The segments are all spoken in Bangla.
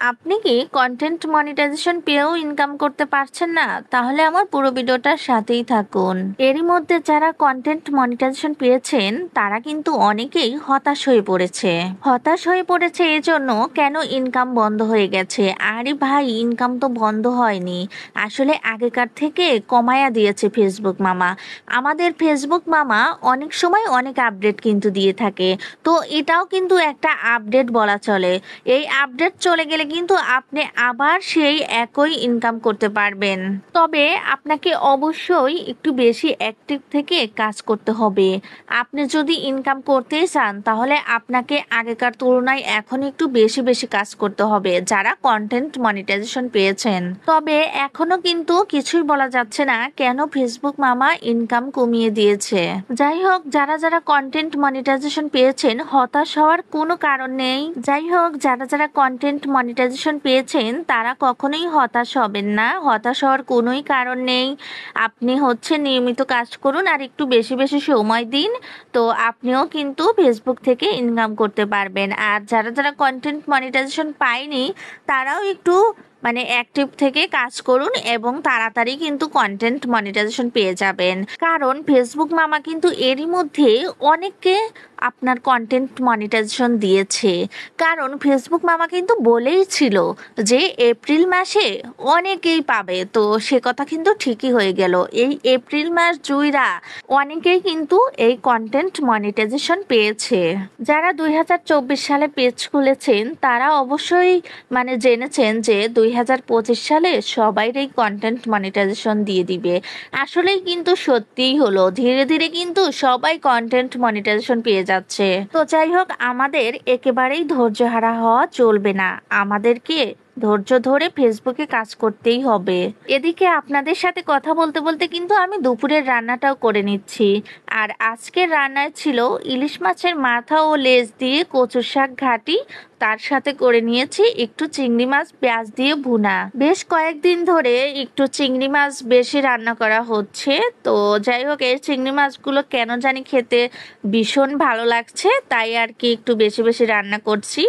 আপনি কি কন্টেন্ট মনিটাইজেশন পেয়েও ইনকাম করতে পারছেন না? তাহলে আমার পুরো ভিডিওটার সাথেই থাকুন। এরই মধ্যে যারা কন্টেন্ট মনিটাইজেশন পেয়েছেন তারা কিন্তু অনেকেই হতাশ হয়ে পড়েছে। এজন্য কেন ইনকাম বন্ধ হয়ে গেছে? আরে ভাই, ইনকাম তো বন্ধ হয়নি, আসলে আগেকার থেকে কমায়া দিয়েছে ফেসবুক মামা। আমাদের ফেসবুক মামা অনেক সময় অনেক আপডেট কিন্তু দিয়ে থাকে, তো এটাও কিন্তু একটা আপডেট বলা চলে। এই আপডেট চলে গেলে কিন্তু আপনি আবার সেই একই ইনকাম করতে পারবেন। তবে আপনাকে অবশ্যই একটু বেশি অ্যাক্টিভ থেকে কাজ করতে হবে। আপনি যদি ইনকাম করতেই চান তাহলে আপনাকে আগেকার তুলনায় এখন একটু বেশি বেশি কাজ করতে হবে যারা কন্টেন্ট মনিটাইজেশন পেয়েছেন। তবে এখনো কিন্তু কিছুই বলা যাচ্ছে না কেন ফেসবুক মামা ইনকাম কমিয়ে দিয়েছে। যাই হোক, যারা যারা কন্টেন্ট মনিটাইজেশন পেয়েছেন হতাশ হওয়ার কোনো কারণ নেই। যারা কন্টেন্ট মনিটাইজেশন পেয়েছেন তারা কখনোই হতাশ হবেন না, হতাশ হওয়ার কোনোই কারণ নেই। আপনি নিয়মিত কাজ করুন আর একটু বেশি বেশি সময় দিন, তো আপনিও কিন্তু ফেসবুক থেকে ইনকাম করতে পারবেন। আর যারা যারা কন্টেন্ট মনিটাইজেশন পায়নি তারাও একটু অ্যাক্টিভ থেকে কাজ করুন এবং তাড়াতাড়ি কিন্তু কন্টেন্ট মনিটাইজেশন পেয়ে যাবেন। কারণ ফেসবুক মামা কিন্তু এরই মধ্যে অনেককে আপনার কন্টেন্ট মনিটাইজেশন দিয়েছে। কারণ ফেসবুক মামা কিন্তু বলেই ছিল যে এপ্রিল মাসে অনেকেই পাবে, তো সে কথা কিন্তু ঠিকই হয়ে গেল। এই এপ্রিল মাস জুইরা অনেকেই কিন্তু এই কন্টেন্ট মনিটাইজেশন পেয়েছে। যারা 2024 সালে পেজ খুলেছেন তারা অবশ্যই জেনেছেন যে 2025 সালে সবাই এই কন্টেন্ট মনিটাইজেশন দিয়ে দিবে। আসলেই কিন্তু সত্যিই হলো, ধীরে ধীরে কিন্তু সবাই কন্টেন্ট মনিটাইজেশন পেয়ে যাচ্ছে। তো যাই হোক, আমাদের একেবারেই ধৈর্য হারা হওয়া চলবে না, আমাদেরকে ধৈর্য ধরে ফেসবুকে কাজ করতেই হবে। এদিকে আপনাদের সাথে কথা বলতে বলতে কিন্তু আমি দুপুরের রান্নাটাও করে নিচ্ছি। আর আজকের রান্নায় ছিল ইলিশ মাছের মাথা ও লেজ দিয়ে কচুর শাক ঘাটি, তার সাথে করে নিয়েছি একটু চিংড়ি মাছ পেঁয়াজ দিয়ে ভুনা। বেশ কয়েকদিন ধরে একটু চিংড়ি মাছ বেশি রান্না করা হচ্ছে, তো যাই হোক, এই চিংড়ি মাছগুলো কেন জানি খেতে ভীষণ ভালো লাগছে, তাই আর কি একটু বেশি বেশি রান্না করছি।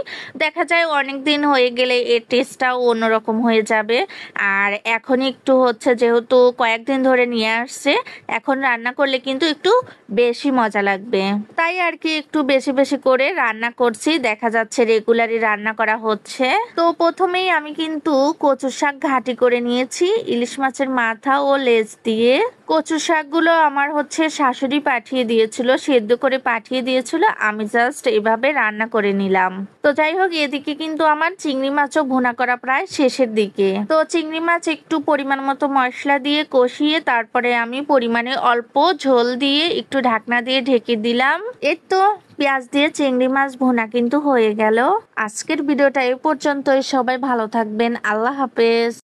দেখা যায় অনেক দিন হয়ে গেলে এর টেস্টটাও অন্যরকম হয়ে যাবে। আর এখন একটু যেহেতু কয়েকদিন ধরে নিয়ে আসছে, এখন রান্না করলে কিন্তু একটু বেশি মজা লাগবে, তাই আর কি একটু বেশি বেশি করে রান্না করছি। দেখা যাচ্ছে রেগুলারই রান্না করা হচ্ছে। তো প্রথমেই আমি কিন্তু কচু শাক ঘাটি করে নিয়েছি ইলিশ মাছের মাথা ও লেজ দিয়ে। কচু শাকগুলো আমার শাশুড়ি পাঠিয়ে দিয়েছিল, সেদ্ধ করে পাঠিয়ে দিয়েছিল, আমি জাস্ট এভাবে রান্না করে নিলাম। তো যাই হোক, এদিকে কিন্তু আমার চিংড়ি মাছও ভুনা করা প্রায় শেষের দিকে। তো চিংড়ি মাছ একটু পরিমাণ মতো মশলা দিয়ে কষিয়ে তারপরে আমি পরিমাণে অল্প ঝোল দিয়ে একটু ঢাকনা দিয়ে ঢেকে দিলাম। এই তো পেঁয়াজ দিয়ে চিংড়ি মাছ ভুনা কিন্তু হয়ে গেল। আজকের ভিডিওটা এ পর্যন্তই। সবাই ভালো থাকবেন, আল্লাহ হাফেজ।